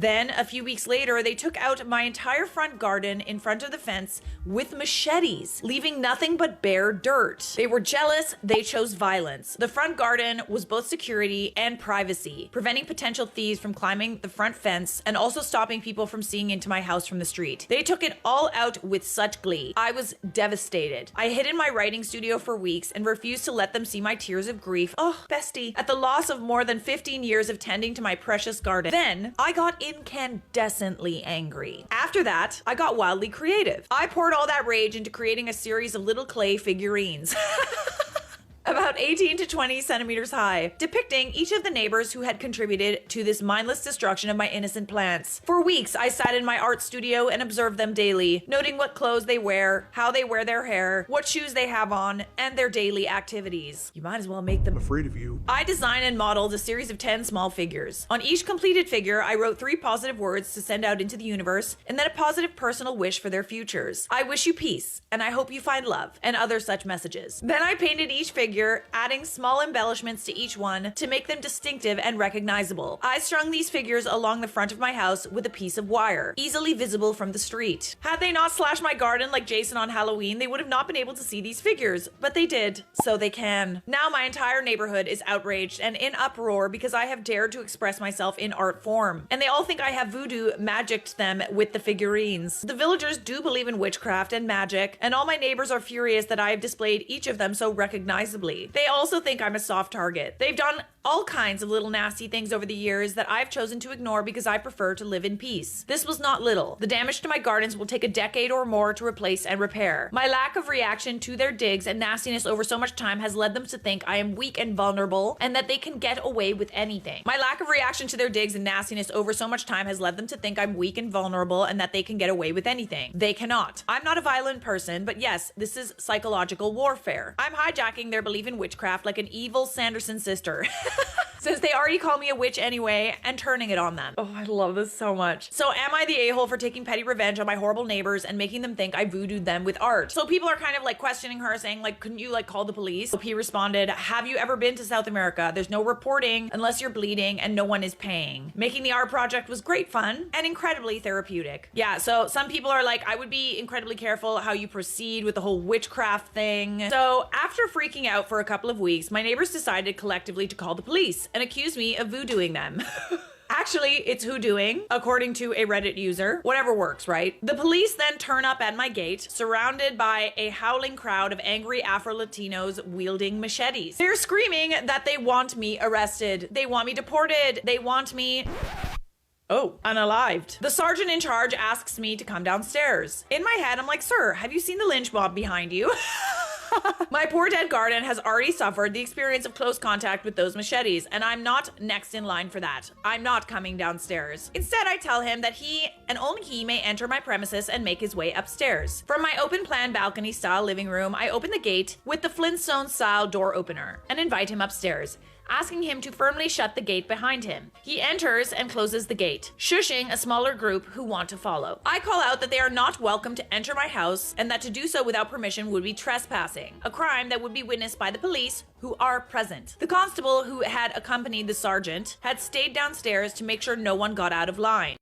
Then, a few weeks later, they took out my entire front garden in front of the fence with machetes, leaving nothing but bare dirt. They were jealous, they chose violence. The front garden was both security and privacy, preventing potential thieves from climbing the front fence and also stopping people from seeing into my house from the street. They took it all out with such glee. I was devastated. I hid in my writing studio for weeks and refused to let them see my tears of grief. Oh, bestie, at the loss of more than 15 years of tending to my precious garden. Then I got incandescently angry. After that, I got wildly creative. I poured all that rage into creating a series of little clay figurines. About 18 to 20 centimeters high, depicting each of the neighbors who had contributed to this mindless destruction of my innocent plants. For weeks, I sat in my art studio and observed them daily, noting what clothes they wear, how they wear their hair, what shoes they have on, and their daily activities. You might as well make them afraid of you. I designed and modeled a series of 10 small figures. On each completed figure, I wrote 3 positive words to send out into the universe, and then a positive personal wish for their futures. I wish you peace, and I hope you find love, and other such messages. Then I painted each figure, adding small embellishments to each one to make them distinctive and recognizable. I strung these figures along the front of my house with a piece of wire, easily visible from the street. Had they not slashed my garden like Jason on Halloween, they would have not been able to see these figures, but they did, so they can. Now my entire neighborhood is outraged and in uproar because I have dared to express myself in art form, and they all think I have voodoo magicked them with the figurines. The villagers do believe in witchcraft and magic, and all my neighbors are furious that I have displayed each of them so recognizably. They also think I'm a soft target. They've done all kinds of little nasty things over the years that I've chosen to ignore because I prefer to live in peace. This was not little. The damage to my gardens will take a decade or more to replace and repair. My lack of reaction to their digs and nastiness over so much time has led them to think I am weak and vulnerable and that they can get away with anything. My lack of reaction to their digs and nastiness over so much time has led them to think I'm weak and vulnerable and that they can get away with anything. They cannot. I'm not a violent person, but yes, this is psychological warfare. I'm hijacking their belief in witchcraft like an evil Sanderson sister. Since they already call me a witch anyway, and turning it on them. Oh, I love this so much. So am I the a-hole for taking petty revenge on my horrible neighbors and making them think I voodooed them with art? So people are kind of like questioning her, saying like, couldn't you like call the police? OP responded, have you ever been to South America? There's no reporting unless you're bleeding and no one is paying. Making the art project was great fun and incredibly therapeutic. Yeah, so some people are like, I would be incredibly careful how you proceed with the whole witchcraft thing. So after freaking out for a couple of weeks, my neighbors decided collectively to call the police and accuse me of voodooing them. Actually, it's hoodooing, according to a Reddit user. Whatever works, right? The police then turn up at my gate, surrounded by a howling crowd of angry Afro-Latinos wielding machetes. They're screaming that they want me arrested. They want me deported. They want me... oh, unalived. The sergeant in charge asks me to come downstairs. In my head, I'm like, sir, have you seen the lynch mob behind you? My poor dead garden has already suffered the experience of close contact with those machetes, and I'm not next in line for that. I'm not coming downstairs. Instead, I tell him that he and only he may enter my premises and make his way upstairs. From my open plan balcony style living room, I open the gate with the Flintstone style door opener and invite him upstairs, asking him to firmly shut the gate behind him. He enters and closes the gate, shushing a smaller group who want to follow. I call out that they are not welcome to enter my house and that to do so without permission would be trespassing, a crime that would be witnessed by the police who are present. The constable who had accompanied the sergeant had stayed downstairs to make sure no one got out of line.